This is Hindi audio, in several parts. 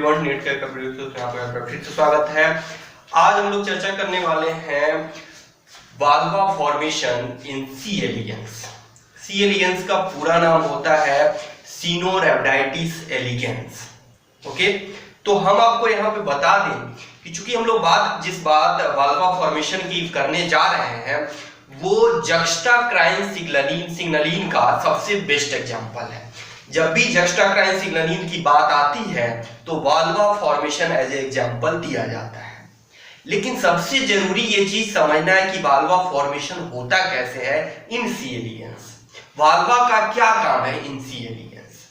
एवरीवन, नेट केयर का प्रोड्यूसर यहाँ पर फिर से स्वागत है। आज हम लोग चर्चा करने वाले हैं vulva formation in C elegans. C elegans का पूरा नाम होता है सिनोरैब्डाइटिस एलिगेंस। ओके, तो हम आपको यहाँ पे बता दें कि चूंकि हम लोग जिस बात वाल्वा फॉर्मेशन की करने जा रहे हैं वो जक्स्टाक्राइन सिग्नलिन का सबसे बेस्ट एग्जांपल है। जब भी जक्स्टाक्राइन सिग्नलिन की बात आती है तो vulva formation as a example दिया जाता है। लेकिन सबसे जरूरी ये चीज समझना है कि वाल्वा फॉर्मेशन होता कैसे है इन सी एलिगेंस। वाल्वा का क्या काम है इन सी एलिगेंस।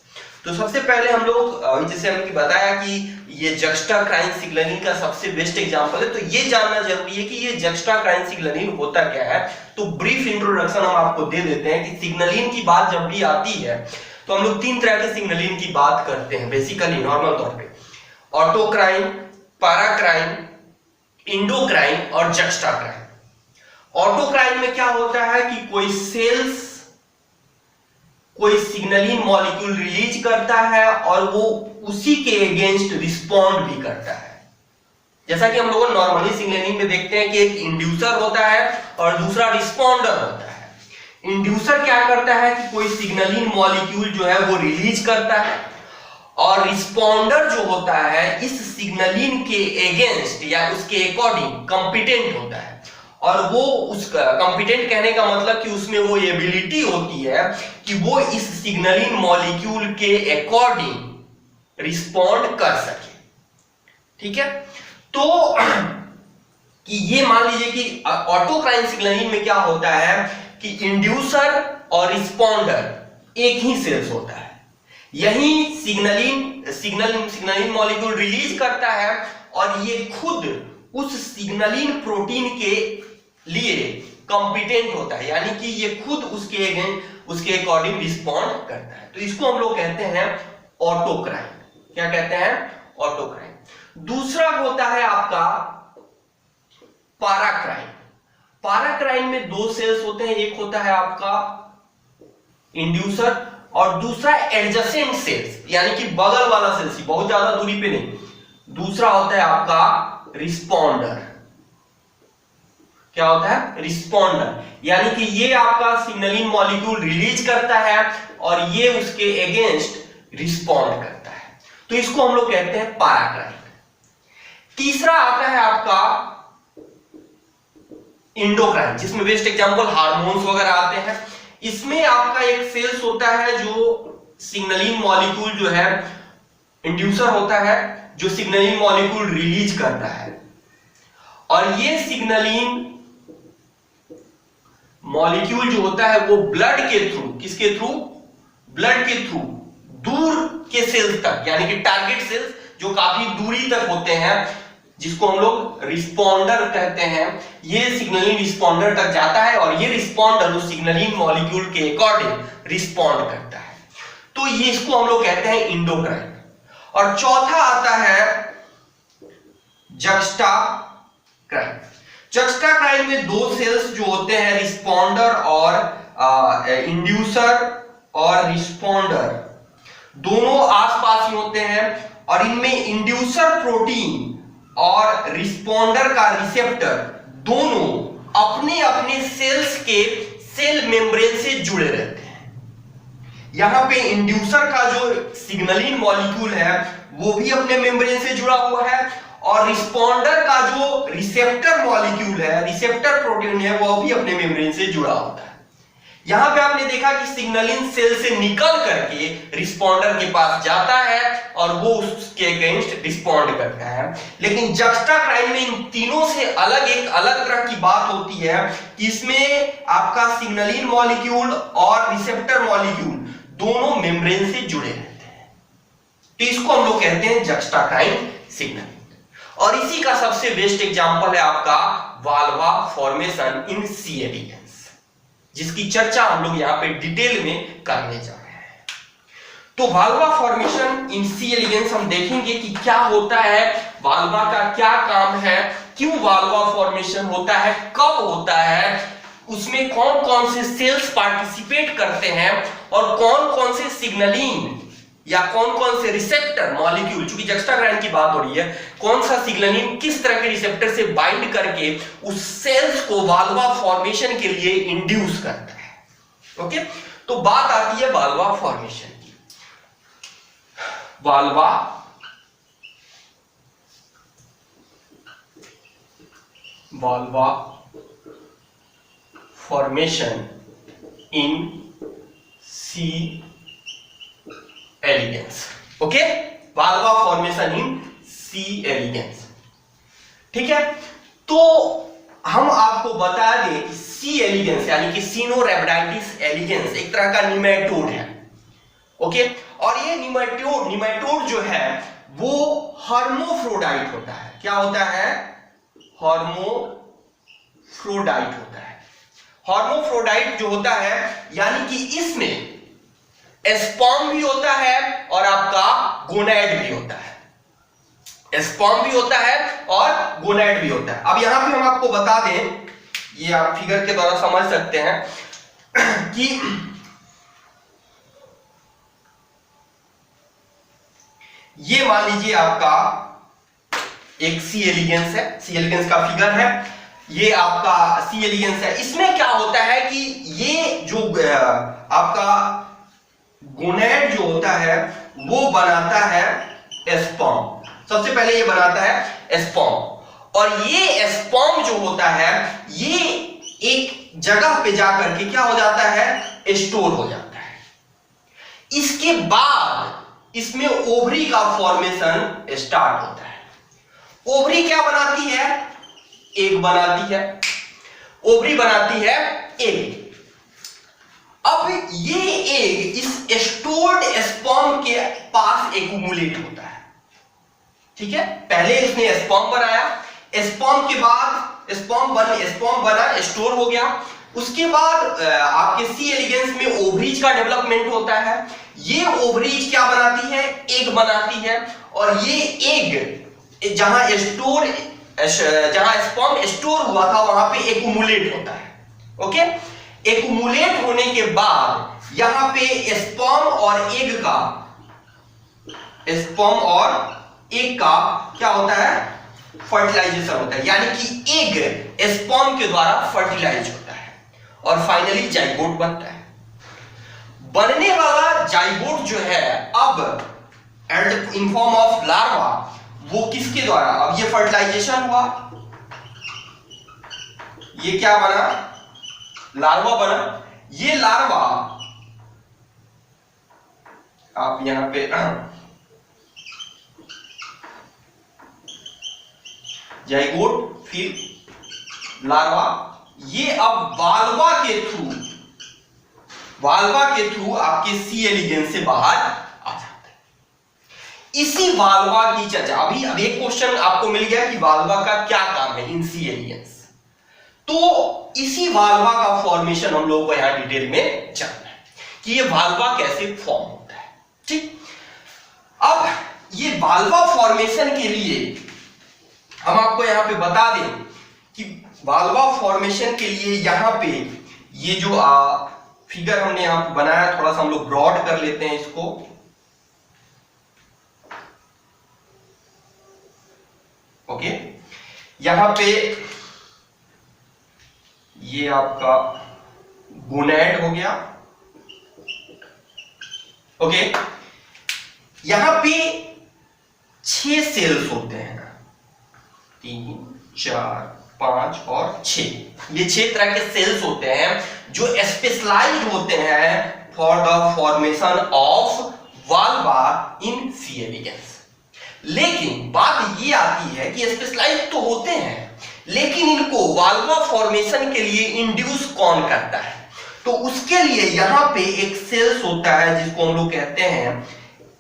तो सबसे पहले हम लोग जैसे हमने बताया कि ये जक्स्टाक्राइन सिग्नलिन का सबसे बेस्ट एग्जांपल है, तो ये जानना जरूरी है कि ये जक्स्टाक्राइन सिग्नलिन होता क्या है। तो ब्रीफ इंट्रोडक्शन हम आपको दे देते हैं कि सिग्नलिन की बात जब भी आती है तो हम लोग तीन तरह के सिग्नलिन की बात करते हैं बेसिकली नॉर्मल तौर पे: ऑटोक्राइन, पैराक्राइन, इंडोक्राइन और जक्स्टाक्राइन। ऑटोक्राइन में क्या होता है कि कोई सेल्स कोई सिग्नलिन मॉलिक्यूल रिलीज करता है और वो उसी के अगेंस्ट रिस्पॉन्ड भी करता है। जैसा कि हम लोग नॉर्मली सिग्नलिंग में देखते हैं कि एक इंड्यूसर होता है और दूसरा रिस्पॉन्डर होता है। इंड्यूसर क्या करता है कि कोई सिग्नलिन मॉलिक्यूल जो है वो रिलीज करता है और रिस्पॉन्डर जो होता है इस सिग्नलिन के अगेंस्ट या उसके अकॉर्डिंग कॉम्पिटेंट होता है। और वो उसका कॉम्पिटेंट कहने का मतलब कि उसमें वो एबिलिटी होती है कि वो इस सिग्नलिन मॉलिक्यूल के अकॉर्डिंग रिस्पॉन्ड कर सके। ठीक है, तो कि ये मान लीजिए कि ऑटोक्राइन सिग्नलिन में क्या होता है कि इंड्यूसर और रिस्पॉन्डर एक ही सेल्स होता है। यही सिग्नलिन मॉलिक्यूल रिलीज करता है और ये खुद उस सिग्नलिन प्रोटीन के लिए कॉम्पिटेंट होता है, यानी कि ये खुद उसके अकॉर्डिंग रिस्पॉन्ड करता है। तो इसको हम लोग कहते हैं ऑटोक्राइन। क्या कहते हैं? ऑटोक्राइन। दूसरा होता है आपका पैराक्राइन। पैराक्राइन में दो सेल्स होते हैं, एक होता है आपका इंड्यूसर और दूसरा एडजेसेंट सेल्स, यानी कि बगल वाला सेल्स, बहुत ज्यादा दूरी पे नहीं। दूसरा होता है आपका रिस्पॉन्डर। क्या होता है? रिस्पॉन्डर, यानी कि ये आपका सिग्नलिन मॉलिक्यूल रिलीज करता है और ये उसके अगेंस्ट रिस्पॉन्ड करता है। तो इसको हम लोग कहते हैं पैराक्राइन। तीसरा आता है आपका इंडोक्राइन, जिसमें बेस्ट एग्जांपल हार्मोन्स वगैरह आते हैं। इसमें आपका एक सेल्स होता है जो सिग्नलिन मॉलिक्यूल जो है इंड्यूसर होता है, जो सिग्नलिन मॉलिक्यूल रिलीज करता है और ये सिग्नलिन मॉलिक्यूल जो होता है वो ब्लड के थ्रू, किसके थ्रू? ब्लड के थ्रू दूर के सेल्स तक, यानी कि टारगेट सेल्स जो काफी दूरी तक होते हैं, जिसको हम लोग रिस्पॉन्डर कहते हैं, ये सिग्नलिन रिस्पॉन्डर तक जाता है और ये रिस्पॉन्डर उस सिग्नलिन मॉलिक्यूल के अकॉर्डिंग रिस्पॉन्ड करता है। तो ये इसको हम लोग कहते हैं इंडोक्राइन। और चौथा आता है जक्स्टाक्राइन। जक्स्टाक्राइन में दो सेल्स जो होते हैं, रिस्पॉन्डर और इंड्यूसर और रिस्पॉन्डर, दोनों आसपास ही होते हैं और इनमें इंड्यूसर प्रोटीन और रिस्पॉन्डर का रिसेप्टर दोनों अपने अपने सेल्स के सेल मेम्ब्रेन से जुड़े रहते हैं। यहां पे इंड्यूसर का जो सिग्नलिन मॉलिक्यूल है वो भी अपने मेम्ब्रेन से जुड़ा हुआ है और रिस्पॉन्डर का जो रिसेप्टर मॉलिक्यूल है, रिसेप्टर प्रोटीन है, वो भी अपने मेम्ब्रेन से जुड़ा होता है। यहां पे आपने देखा कि सिग्नलिन सेल से निकल करके रिस्पॉन्डर के पास जाता है और वो उसके अगेंस्ट रिस्पॉन्ड करता है। लेकिन जक्स्टाक्राइन में इन तीनों से एक अलग तरह की बात होती है कि इसमें आपका सिग्नलिन मॉलिक्यूल और रिसेप्टर मॉलिक्यूल दोनों मेम्ब्रेन से जुड़े रहते हैं। तो इसको हम लोग कहते हैं जक्स्टाक्राइन सिग्नलिन। और इसी का सबसे बेस्ट एग्जांपल है आपका वाल्वा फॉर्मेशन इन सी एलिगेंस, जिसकी चर्चा हम लोग यहां पे डिटेल में करने जा रहे हैं। तो vulva formation in C elegance हम देखेंगे कि क्या होता है, वाल्वा का क्या काम है, क्यों वाल्वा फॉर्मेशन होता है, कब होता है, उसमें कौन कौन से सेल्स पार्टिसिपेट करते हैं और कौन कौन से सिग्नलिन या कौन कौन से रिसेप्टर मॉलिक्यूल, चूंकि जक्स्टाग्राइन की बात हो रही है, कौन सा सिग्नलिन किस तरह के रिसेप्टर से बाइंड करके उस सेल्स को वाल्वा फॉर्मेशन के लिए इंड्यूस करता है। ओके, तो बात आती है वाल्वा फॉर्मेशन की। Vulva formation in C elegans. Okay, vulva formation in C elegans. ठीक है, तो हम आपको बता दें कि सी एलिगेंस यानी कि सिनोरैबिडाइटिस एलिगेंस एक तरह का निमेटोड है। ओके, और ये निमेटोड जो है वो हर्मोफ्रोडाइट होता है। क्या होता है? हर्मोफ्रोडाइट होता है। हर्मोफ्रोडाइट जो होता है यानी कि इसमें स्पर्म भी होता है और आपका गोनैड भी होता है। स्पर्म भी होता है और गोनैड भी होता है। अब यहां पे हम आपको बता दें, ये आप फिगर के द्वारा समझ सकते हैं कि ये मान लीजिए आपका एक सी एलिगेंस है, सी एलिगेंस का फिगर है, ये आपका सी एलिगेंस है। इसमें क्या होता है कि ये जो आपका गोनैड जो होता है वो बनाता है स्पर्म। सबसे पहले ये बनाता है स्पर्म, और ये स्पर्म जो होता है ये एक जगह पे जाकर के क्या हो जाता है? स्टोर हो जाता है। इसके बाद इसमें ओवरी का फॉर्मेशन स्टार्ट होता है। ओवरी क्या बनाती है? एग बनाती है। ओवरी बनाती है एग। अब ये एग इस स्टोर्ड स्पर्म के पास एक्युमुलेट होता है। ठीक है, पहले इसने स्पर्म बनाया, स्पर्म के बाद स्पर्म बना, स्टोर हो गया। उसके बाद आपके सी एलिगेंस में ओवरीज का डेवलपमेंट होता है। ये ओवरीज क्या बनाती है? एग बनाती है, और ये एग जहां स्पर्म स्टोर हुआ था वहां पे एक्युमुलेट होता है। ओके, एक्युमुलेट होने के बाद यहां पे स्पर्म और एग का क्या होता है? फर्टिलाइजेशन होता है, यानी कि एग स्पर्म के द्वारा फर्टिलाइज होता है और फाइनली जाइगोट बनता है। बनने वाला जाइगोट जो है अब इन फॉर्म ऑफ लार्वा, वो किसके द्वारा? अब ये फर्टिलाइजेशन हुआ, ये क्या बना? लार्वा बना। ये लार्वा आप यहां पे जाइगोट फिर लार्वा, ये अब वाल्वा के थ्रू आपके सी एलिगेंस से बाहर आ जाता है। इसी वाल्वा की चर्चा अब एक क्वेश्चन आपको मिल गया कि वाल्वा का क्या काम है इन सी एलिगेंस। तो इसी वाल्वा का फॉर्मेशन हम लोगों को यहां डिटेल में जानना है कि ये वाल्वा कैसे फॉर्म होता है। ठीक, अब ये वाल्वा फॉर्मेशन के लिए हम आपको यहां पे बता दें कि वाल्वा फॉर्मेशन के लिए यहां पे ये जो फिगर हमने यहां पे बनाया, थोड़ा सा हम लोग ब्रॉड कर लेते हैं इसको। ओके, यहां पे ये आपका गोनैड हो गया। ओके, यहां पे 6 सेल्स होते हैं, 3, 4, 5 और 6। ये 6 तरह के सेल्स होते हैं जो स्पेशलाइज्ड होते हैं for the formation of vulva in C elegans. लेकिन बात ये आती है कि स्पेशलाइज्ड तो होते हैं, लेकिन इनको वाल्वा फॉर्मेशन के लिए इंड्यूस कौन करता है? तो उसके लिए यहां पे एक सेल्स होता है जिसको हम लोग कहते हैं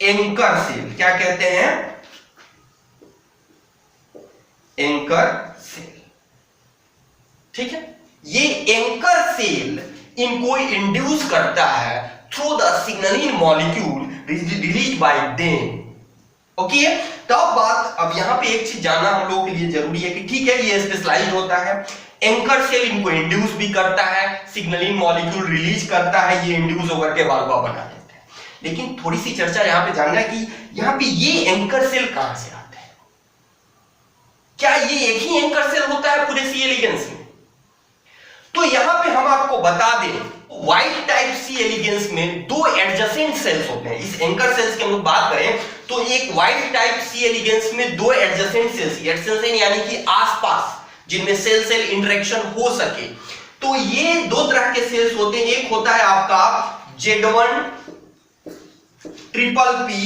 एंकर सेल। क्या कहते हैं? Anchor cell. ठीक है, ये एंकर सेल इनको इंड्यूस करता है through the signalling molecule release by them. Okay, अब यहां पे एक चीज जानना हम लोगों के लिए जरूरी है कि ठीक है, ये स्पेशलाइज्ड होता है, एंकर सेल इनको इंड्यूस भी करता है, सिग्नलिंग मॉलिक्यूल रिलीज करता है, ये इंड्यूस होकर के वाल्वा बना देते हैं। लेकिन थोड़ी सी चर्चा यहाँ पे जानना है कि यहाँ पे ये एंकर सेल कहां से आते हैं। क्या ये एक ही एंकर सेल होता है पूरे सी एलिगेंस में? तो यहां पे हम आपको बता दें, वाइल्ड टाइप सी एलिगेंस में दो एडजेसेंट सेल्स होते हैं। इस एंकर सेल्स की हम लोग बात करें तो एक वाइल्ड टाइप सी एलिगेंस में दो एडजेसेंट सेल्स, एडजेसेंट यानी कि आसपास, जिनमें सेल सेल इंटरेक्शन हो सके। तो ये दो तरह के सेल्स होते हैं। एक होता है आपका Z1 ट्रिपल पी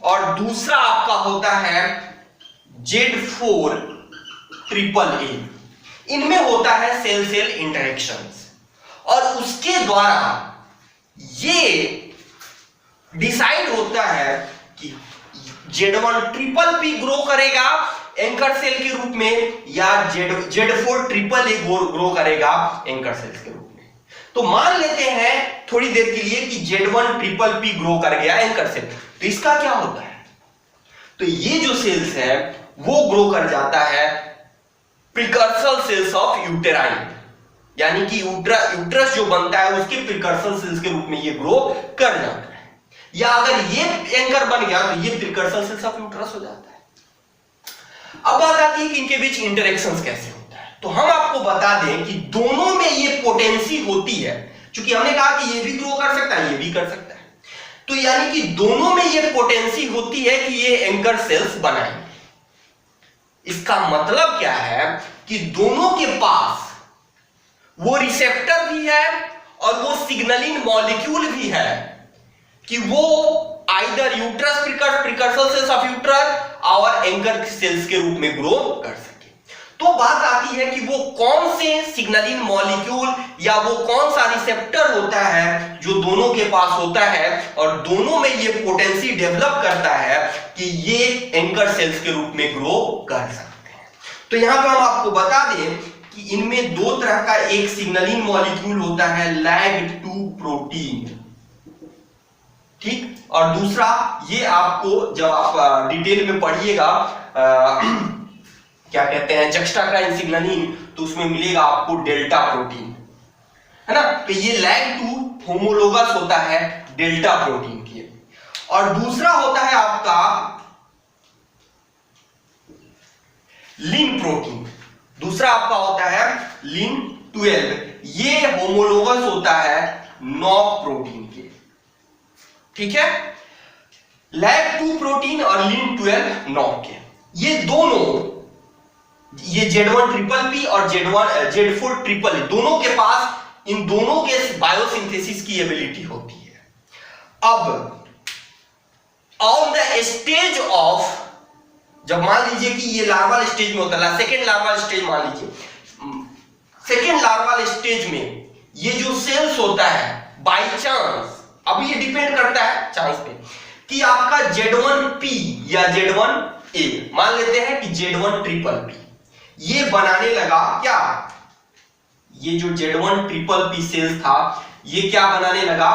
और दूसरा आपका होता है Z4 ट्रिपल ए। इनमें होता है सेल सेल इंटरेक्शंस और उसके द्वारा ये डिसाइड होता है कि Z1 ट्रिपल पी ग्रो करेगा एंकर सेल के रूप में या Z4 ट्रिपल ए ग्रो करेगा एंकर सेल्स के रूप में। तो मान लेते हैं थोड़ी देर के लिए कि Z1 ट्रिपल पी ग्रो कर गया एंकर सेल, तो इसका क्या होता है? तो ये जो सेल्स है वो ग्रो कर जाता है प्रिकर्सर सेल्स ऑफ यूटेराइन, यानी कि यूट्रस जो बनता है उसके प्रिकर्सर सेल्स के रूप में ये ग्रो कर जाता है। या अगर ये एंकर बन गया तो ये प्रिकर्सर सेल्स ऑफ यूट्रस हो जाता है। अब बात आती है कि इनके बीच इंटरेक्शंस कैसे होता है। तो हम आपको बता दें कि दोनों में ये पोटेंसी होती है, क्योंकि हमने कहा कि ये भी ग्रो कर सकता है, ये भी कर सकता है, तो यानी कि दोनों में ये पोटेंसी होती है कि ये एंकर सेल्स बनाएंगे। इसका मतलब क्या है कि दोनों के पास वो रिसेप्टर भी है और वो सिग्नलिंग मॉलिक्यूल भी है कि वो either uterus precursor cells of uterus और एंकर सेल्स के रूप में ग्रो कर सके। तो बात आती है कि वो कौन से सिग्नलिंग मॉलिक्यूल या वो कौन सा रिसेप्टर होता है जो दोनों के पास होता है और दोनों में ये पोटेंसी डेवलप करता है कि ये एंकर सेल्स के रूप में ग्रो कर सकते हैं। तो यहां पर हम आपको बता दें कि इनमें दो तरह का एक सिग्नलिंग मॉलिक्यूल होता है LAG2 प्रोटीन, ठीक, और दूसरा ये आपको जब आप डिटेल में पढ़िएगा क्या कहते हैं जक्स्टाक्राइन सिग्नलिंग, तो उसमें मिलेगा आपको डेल्टा प्रोटीन, है ना। तो ये LAG2 होमोलोगस होता है डेल्टा प्रोटीन के, और दूसरा होता है आपका लिन प्रोटीन, दूसरा आपका होता है लिन 12, ये होमोलोगस होता है नॉक प्रोटीन के, ठीक है। LAG2 प्रोटीन और लिन 12 नॉक के, ये दोनों, ये Z1 ट्रिपल पी और Z4 ट्रिपल ए, दोनों के पास इन दोनों के बायोसिंथेसिस की एबिलिटी होती है। अब ऑन द स्टेज ऑफ, जब मान लीजिए कि ये लार्वल स्टेज में होता है, सेकेंड लार्वल स्टेज मान लीजिए, सेकेंड लार्वल स्टेज में ये जो सेल्स होता है बाय चांस, अब ये डिपेंड करता है चांस पे कि आपका Z1P या Z1A, मान लेते हैं कि Z1 ट्रिपल पी ये बनाने लगा क्या, ये जो Z1 ट्रिपल पी सेल्स था ये क्या बनाने लगा,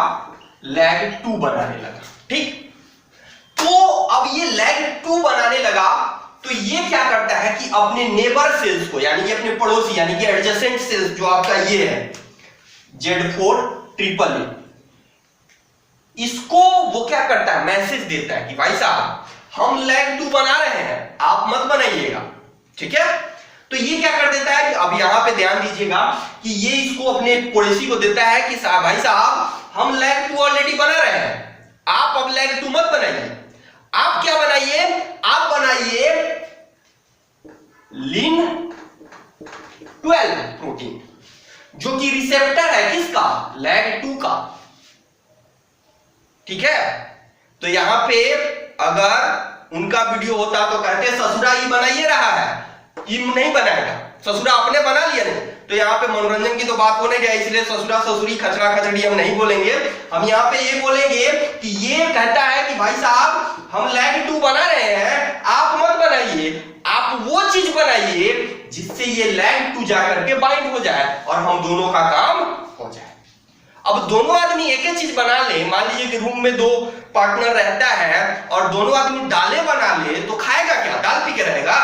LAG2 बनाने लगा, ठीक। तो अब ये LAG2 बनाने लगा तो ये क्या करता है कि अपने नेबर सेल्स को, यानी कि अपने पड़ोसी, यानी कि एडजेसेंट सेल्स जो आपका ये है Z4 ट्रिपल ए, इसको वो क्या करता है, मैसेज देता है कि भाई साहब हम LAG2 बना रहे हैं, आप मत बनाइएगा, ठीक है। तो ये क्या कर देता है कि अब यहां पे ध्यान दीजिएगा कि ये इसको अपने पड़ोसी को देता है कि भाई साहब हम LAG2 ऑलरेडी बना रहे हैं, आप अब LAG2 मत बनाइए, आप क्या बनाइए, आप बनाइए लिन 12 प्रोटीन जो कि रिसेप्टर है किसका, LAG2 का, ठीक है। तो यहां पे अगर उनका वीडियो होता तो कहते ससुरा ये बना ही रहा है, ये नहीं बनाएगा, ससुरा आपने बना लिया नहीं। तो यहाँ पे मनोरंजन की तो बात हो नहीं गया, इसलिए ससुरा ससुरी खचरा खचड़ी हम नहीं बोलेंगे। हम यहाँ पे ये बोलेंगे कि ये कहता है कि भाई साहब हम LAG2 बना रहे हैं, आप मत बनाइए, आप वो चीज बनाइए जिससे ये LAG2 जाकर के बाइंड हो जाए और हम दोनों का काम हो जाए। अब दोनों आदमी एक ही चीज बना ले, मान लीजिए कि रूम में दो पार्टनर रहता है और दोनों आदमी दालें बना ले, तो खाएगा क्या, दाल पी के रहेगा।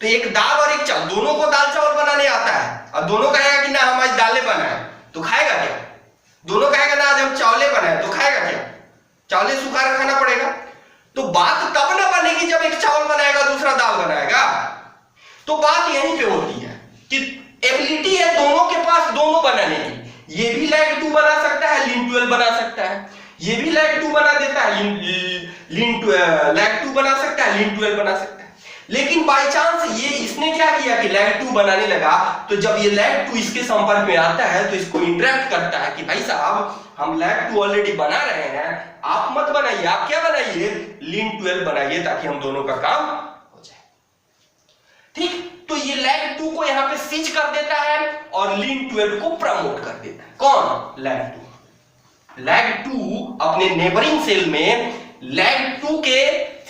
तो एक दाल और एक चावल, दोनों को दाल चावल बनाने आता है और दोनों कहेगा कि ना हम आज दालें बनाए, तो खाएगा क्या। दोनों कहेगा ना आज हम चावलें बनाए, तो खाएगा क्या। चावल सुखा खाना पड़ेगा। तो बात तब ना बनेगी जब एक चावल बनाएगा दूसरा दाल बनाएगा। तो बात यहीं पे होती है कि एबिलिटी है दोनों के पास दोनों बनाने की। ये भी लैग 2 बना सकता है, लीन 12 बना सकता है, ये भी लैग 2 बना देता है, लैग 2 बना सकता है, लीन 12 बना सकता है। लेकिन बाय चांस ये इसने क्या किया कि लैग 2 बनाने लगा, तो जब ये लैग 2 इसके संपर्क में आता है तो इसको इंटरेक्ट करता है कि भाई साहब हम लैग 2 ऑलरेडी बना रहे हैं, आप मत बनाइए, आप क्या बनाइए, लीन 12 बनाइए ताकि हम दोनों का काम हो जाए। ठीक, तो ये लैग 2 को यहां पे सीज कर देता है और लीन 12 को प्रमोट कर देता है। कौन? लैग 2। लैग 2 अपने नेबरिंग सेल में लैग 2 के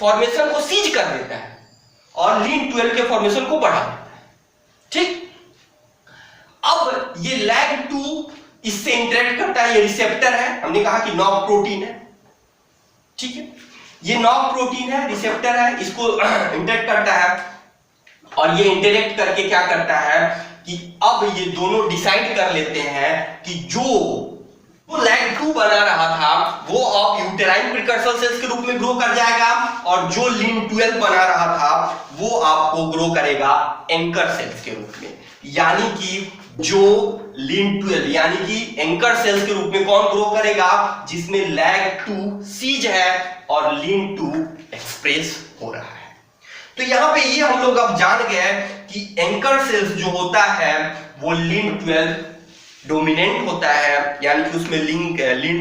फॉर्मेशन को सीज कर देता है और लीन 12 के फॉर्मेशन को बढ़ा देता है। ठीक, अब ये लैग 2 इससे इंटरेक्ट करता है, ये रिसेप्टर है, हमने कहा कि नॉक प्रोटीन है। ठीक है, ये नॉक प्रोटीन है, रिसेप्टर है, इसको इंटरेक्ट करता है और ये इंटरेक्ट करके क्या करता है कि अब ये दोनों डिसाइड कर लेते हैं कि जो लैग 2 बना रहा था वो अब यूटेराइन प्रिकर्सर सेल्स के रूप में ग्रो कर जाएगा और जो लीन 12 बना रहा था वो आपको ग्रो करेगा एंकर सेल्स के रूप में। यानी कि जो लीन 12 यानी कि एंकर सेल्स के रूप में कौन ग्रो करेगा? जिसमें लैग 2 सीज है और लीन 2 एक्सप्रेस हो रहा है। तो यहां पे ये हम लोग अब जान गए कि एंकर सेल्स जो होता है वो लीन 12 डोमिनेंट होता है, यानी कि उसमें लीन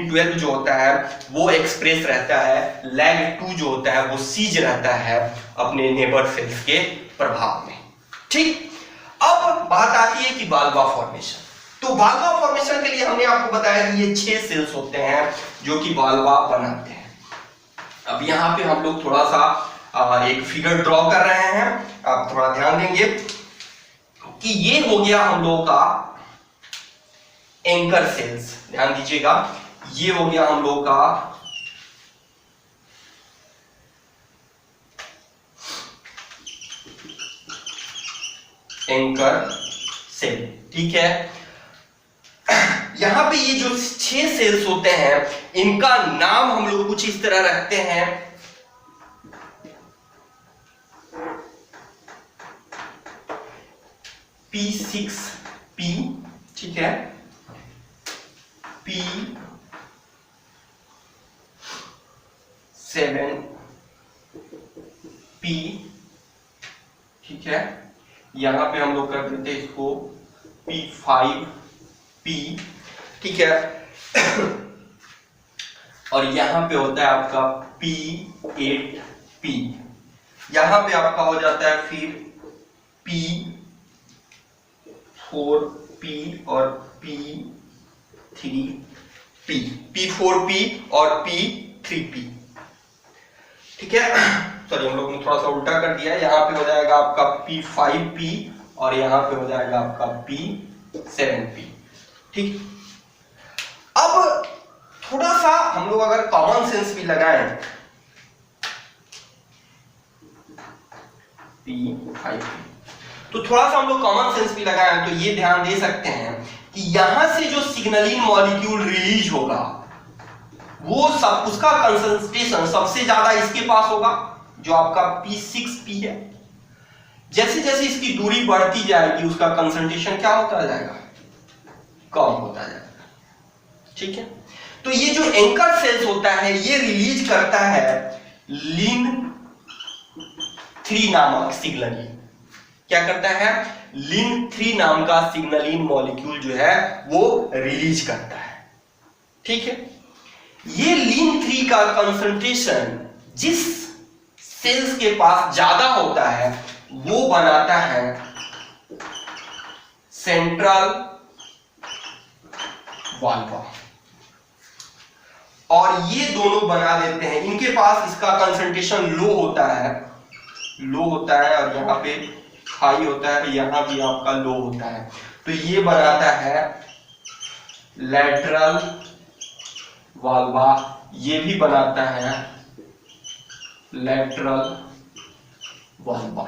12 जो होता है वो एक्सप्रेस रहता है, लैग 2 जो होता है वो सीज रहता है अपने नेबर सेल्स के प्रभाव में। ठीक, अब बात आती है कि बाल्बा फॉर्मेशन। तो बाल्बा फॉर्मेशन के लिए हमने आपको बताया कि ये 6 सेल्स होते हैं जो कि बाल्बा बनाते हैं। अब यहां पे हम लोग थोड़ा सा एक फिगर ड्रॉ कर रहे हैं, आप थोड़ा ध्यान देंगे कि ये हो गया हम लोगों का एंकर सेल्स, ध्यान दीजिएगा, ये हो गया हम लोगों का एंकर सेल। ठीक है, यहां पे ये जो 6 सेल्स होते हैं इनका नाम हम लोग कुछ इस तरह रखते हैं, P6P, ठीक है, P7P, ठीक है, यहां पे हम लोग कर देते हैं इसको P5P, ठीक है, और यहां पे होता है आपका P8P, यहां पे आपका हो जाता है फिर P4P और P3P, P4P और P3P, ठीक है। सॉरी, हम लोग ने थोड़ा सा उल्टा कर दिया है, यहां पे हो जाएगा आपका P5P और यहां पे हो जाएगा आपका P7P, ठीक। अब थोड़ा सा हम लोग अगर कॉमन सेंस भी लगाएं, P5P, तो थोड़ा सा हम लोग कॉमन सेंस भी लगाएं तो ये ध्यान दे सकते हैं कि यहां से जो सिग्नलिंग मॉलिक्यूल रिलीज होगा वो सब उसका कंसंट्रेशन सबसे ज्यादा इसके पास होगा जो आपका P6P है। जैसे जैसे इसकी दूरी बढ़ती जाएगी उसका कंसंट्रेशन क्या होता जाएगा? कम होता जाएगा, ठीक है। तो ये जो एंकर सेल्स होता है ये रिलीज करता है Lin3 नामक सिग्नलिन। क्या करता है? Lin3 नाम का सिग्नलिन मॉलिक्यूल जो है वो रिलीज करता है, ठीक है। ये Lin3 का कंसंट्रेशन जिस सेल्स के पास ज्यादा होता है वो बनाता है सेंट्रल वाल्वा, और ये दोनों बना देते हैं, इनके पास इसका कंसंट्रेशन लो होता है और यहां पे हाई होता है, यहां भी आपका लो होता है, तो ये बनाता है लैटरल वाल्वा, ये भी बनाता है लैटरल वाल्वा,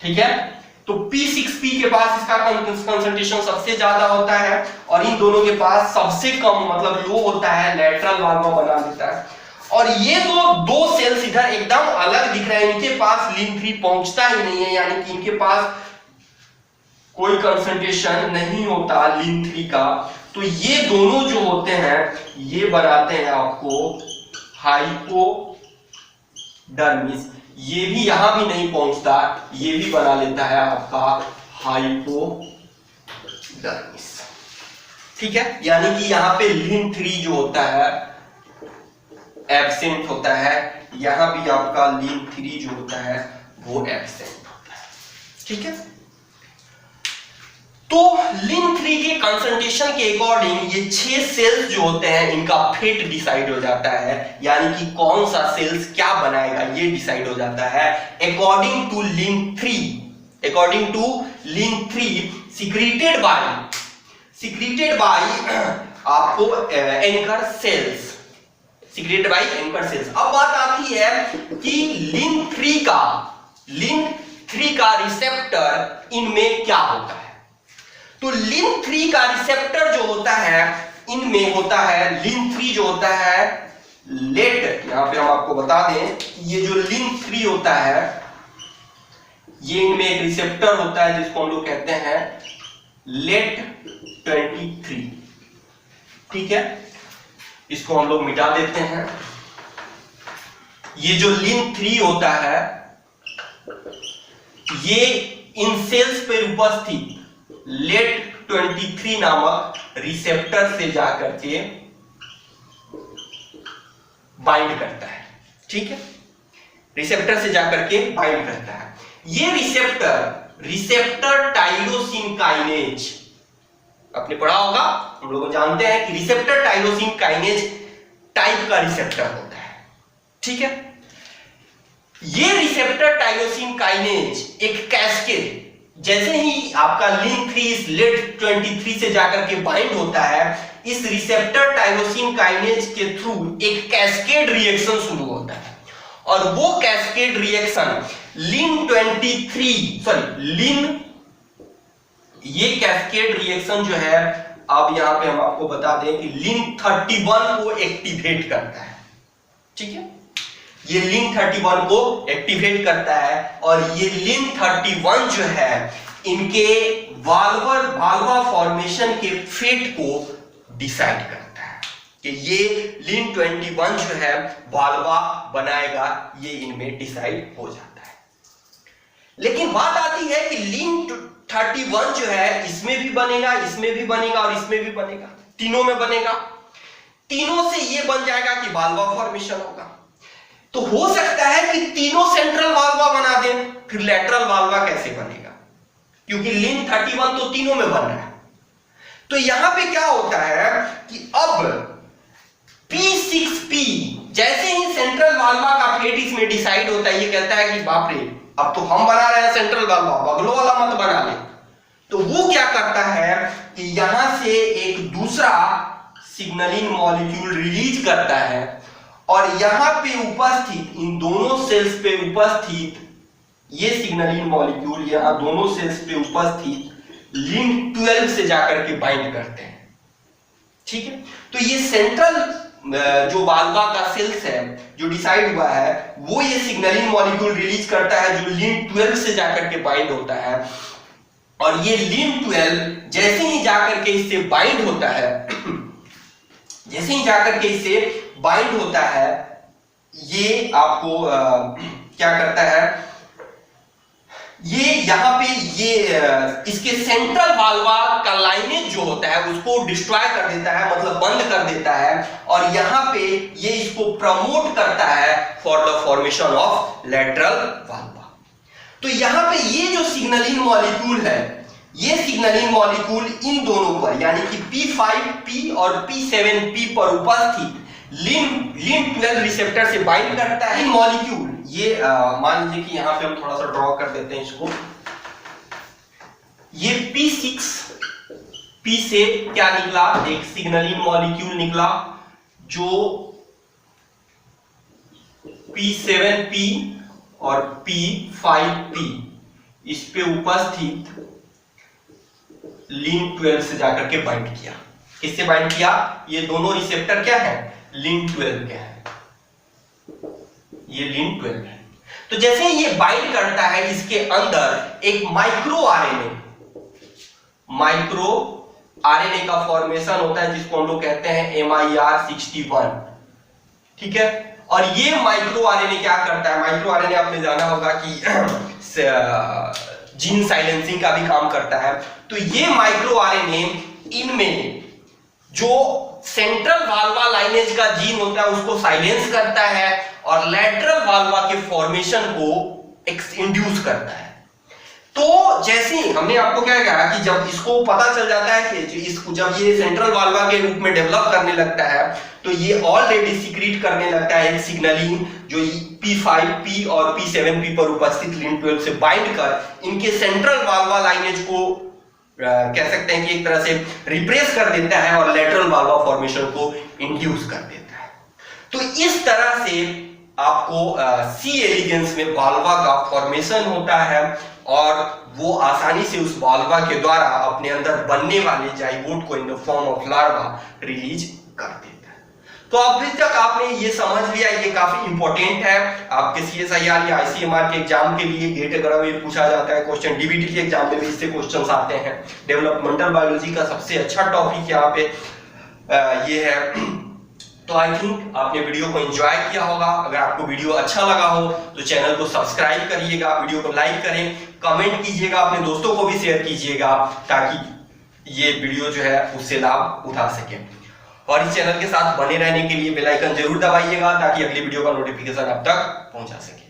ठीक है। तो P6P के पास इसका कंसंट्रेशन सबसे ज्यादा होता है और इन दोनों के पास सबसे कम मतलब लो होता है, लेटरल वाल्वा बना देता है। और ये दो सेल्स इधर एकदम अलग दिख रहे हैं, इनके पास लीन3 पहुंचता ही नहीं है, यानी कि इनके पास कोई कंसंट्रेशन नहीं होता लीन3 का। तो ये दोनों जो होते हैं ये बनाते हैं आपको हाइपोडर्मिस। ये भी यहां भी नहीं पहुंचता, ये भी बना लेता है आपका हाइपोडर्मिस। ठीक है, यानी कि यहां पे लीन3 जो होता है एब्सेंट होता है, यहां भी आपका लीन3 जो होता है वो एब्सेंट होता है। ठीक है, तो लीन3 के कंसंट्रेशन के अकॉर्डिंग ये 6 सेल्स जो होते हैं इनका फेट डिसाइड हो जाता है, यानी कि कौन सा सेल्स क्या बनाएगा ये डिसाइड हो जाता है अकॉर्डिंग टू लीन3। अकॉर्डिंग टू लीन3 सीक्रेटेड बाय आपको anchor cells, secreted by anchor cells. अब बात आती है कि लीन3 का रिसेप्टर इनमें क्या होता है। तो लीन3 का रिसेप्टर जो होता है इनमें होता है, लीन3 जो होता है लेट, यहां पे हम आपको बता दें ये जो लीन3 होता है ये इनमें एक रिसेप्टर होता है जिसको हम लोग कहते हैं लेट 23। ठीक है, इसको हम लोग मिटा देते हैं। ये जो लीन3 होता है ये इन सेल्स पर उपस्थित लेट 23 नामक रिसेप्टर से जाकर के बाइंड करता है। ठीक है, रिसेप्टर से जाकर के बाइंड करता है। ये रिसेप्टर टाइरोसिन काइनेज, आपने पढ़ा होगा, हम लोग जानते हैं कि रिसेप्टर टाइरोसिन काइनेज टाइप का रिसेप्टर होता है। ठीक है, ये रिसेप्टर टाइरोसिन काइनेज एक कैस्केड, जैसे ही आपका लीन3 इस लेट 23 से जाकर के बाइंड होता है, इस रिसेप्टर टाइरोसिन काइनेज के थ्रू एक कैस्केड रिएक्शन शुरू होता है और वो कैस्केड रिएक्शन ये कैस्केड रिएक्शन जो है, अब यहां पे हम आपको बता दें कि लीन31 को एक्टिवेट करता है। ठीक है, ये लीन31 को एक्टिवेट करता है और ये लीन31 जो है इनके वाल्वा फॉर्मेशन के फेट को डिसाइड करता है कि ये लीन21 जो है वाल्वा बनाएगा, ये इनमें डिसाइड हो जाता है। लेकिन बात आती है कि लीन31 जो है इसमें भी बनेगा, इसमें भी बनेगा और इसमें भी बनेगा, तीनों में बनेगा। तीनों से ये बन जाएगा कि वाल्वा फॉर्मेशन होगा। तो हो सकता है कि तीनों सेंट्रल वाल्वा बना दें, फिर लेटरल वाल्वा कैसे बनेगा, क्योंकि लीन31 तो तीनों में बन रहा है। तो यहां पे क्या होता है कि अब P6P जैसे ही सेंट्रल वाल्वा का फेट इसमें डिसाइड होता है, ये कहता है कि बाप रे, अब तो हम बना रहे हैं सेंट्रल वाल्वा, बगलों वाला मत बना ले। तो वो क्या करता है कि यहां से एक दूसरा सिग्नलिंग मॉलिक्यूल रिलीज करता है और यहां पे उपस्थित इन दोनों सेल्स पे उपस्थित ये सिग्नलिंग मॉलिक्यूल यहां दोनों सेल्स पे उपस्थित लीन12 से जाकर के बाइंड करते हैं। ठीक है, तो ये सेंट्रल जो वाल्वा का सेल्स है जो डिसाइड हुआ है वो ये सिग्नलिंग मॉलिक्यूल रिलीज करता है जो लीन12 से जाकर के बाइंड होता है और ये लीन12 जैसे ही जाकर के इससे बाइंड होता है, जैसे ही जाकर के इससे बाइंड होता है, ये आपको क्या करता है, ये यहां पे ये इसके सेंट्रल वाल्वा का लाइनेज जो होता है उसको डिस्ट्रॉय कर देता है, मतलब बंद कर देता है और यहां पे ये इसको प्रमोट करता है for the formation of lateral वाल्वा। तो यहां पे ये जो सिग्नलिंग मॉलिक्यूल है, ये सिग्नलिंग मॉलिक्यूल इन दोनों पर यानी कि P5P और P7P पर उपस्थित लीन12 रिसेप्टर से बाइंड करता है। मॉलिक्यूल ये मान लीजिए कि यहां पे हम थोड़ा सा ड्रॉ कर देते हैं इसको, ये P6P से क्या निकला, एक सिग्नलिंग मॉलिक्यूल निकला जो P7P और P5P इस पे उपस्थित लिन 12 से जाकर के बाइंड किया। किससे बाइंड किया? ये दोनों रिसेप्टर क्या है? लिन 12 के हैं। ये लिन 12 है। तो जैसे ये बाइंड करता है, इसके अंदर एक माइक्रो आरएनए का फॉर्मेशन होता है, जिसको हम लोग कहते हैं MIR61। ठीक है। और ये माइक्रो आरएनए क्या करता है? माइक्रो आरएनए आपने जाना होगा कि जीन साइलेंसिंग का भी काम करता है। तो ये माइक्रो आरएनए इनमें जो सेंट्रल वाल्वा लाइनेज का जीन होता है उसको साइलेंस करता है और लैटरल वाल्वा के फॉर्मेशन को इंड्यूस करता है। तो जैसे हमने आपको क्या कहा कि जब इसको पता चल जाता है कि इसको जब ये सेंट्रल वाल्वा के रूप में डेवलप करने लगता है, तो ये ऑलरेडी सीक्रेट करने लगता है एक सिग्नलिंग जो P5P और P7P पर उपस्थित लिन 12 से बाइंड कर इनके सेंट्रल वाल्वा लाइनेज को कह सकते हैं कि एक तरह से रिप्रेस कर देता है और लेटरल वाल्वा फॉर्मेशन को इंड्यूस कर देता है। तो इस तरह से आपको सी एलिगेंस में वाल्वा का फॉर्मेशन होता है और वो आसानी से उस वाल्वा के द्वारा अपने अंदर बनने वाले जाइगोट को in the form of larva release कर देता है। तो अभी तक आपने ये समझ लिया, ये काफी इंपॉर्टेंट है आपके CSIR या ICMR के एग्जाम के लिए। गेट वगैरह में पूछा जाता है क्वेश्चन, DBT के एग्जाम में भी इससे क्वेश्चंस आते हैं। डेवलपमेंटल बायोलॉजी का सबसे अच्छा टॉपिक यहाँ पे ये है। तो आई थिंक आपने वीडियो को एंजॉय किया होगा। अगर आपको वीडियो अच्छा लगा हो तो चैनल को सब्सक्राइब करिएगा, वीडियो को लाइक करें, कमेंट कीजिएगा, अपने दोस्तों को भी शेयर कीजिएगा ताकि ये वीडियो जो है उससे लाभ उठा सके। और इस चैनल के साथ बने रहने के लिए बेल आइकन जरूर दबाइएगा ताकि अगली वीडियो का नोटिफिकेशन आप तक पहुंचा सके।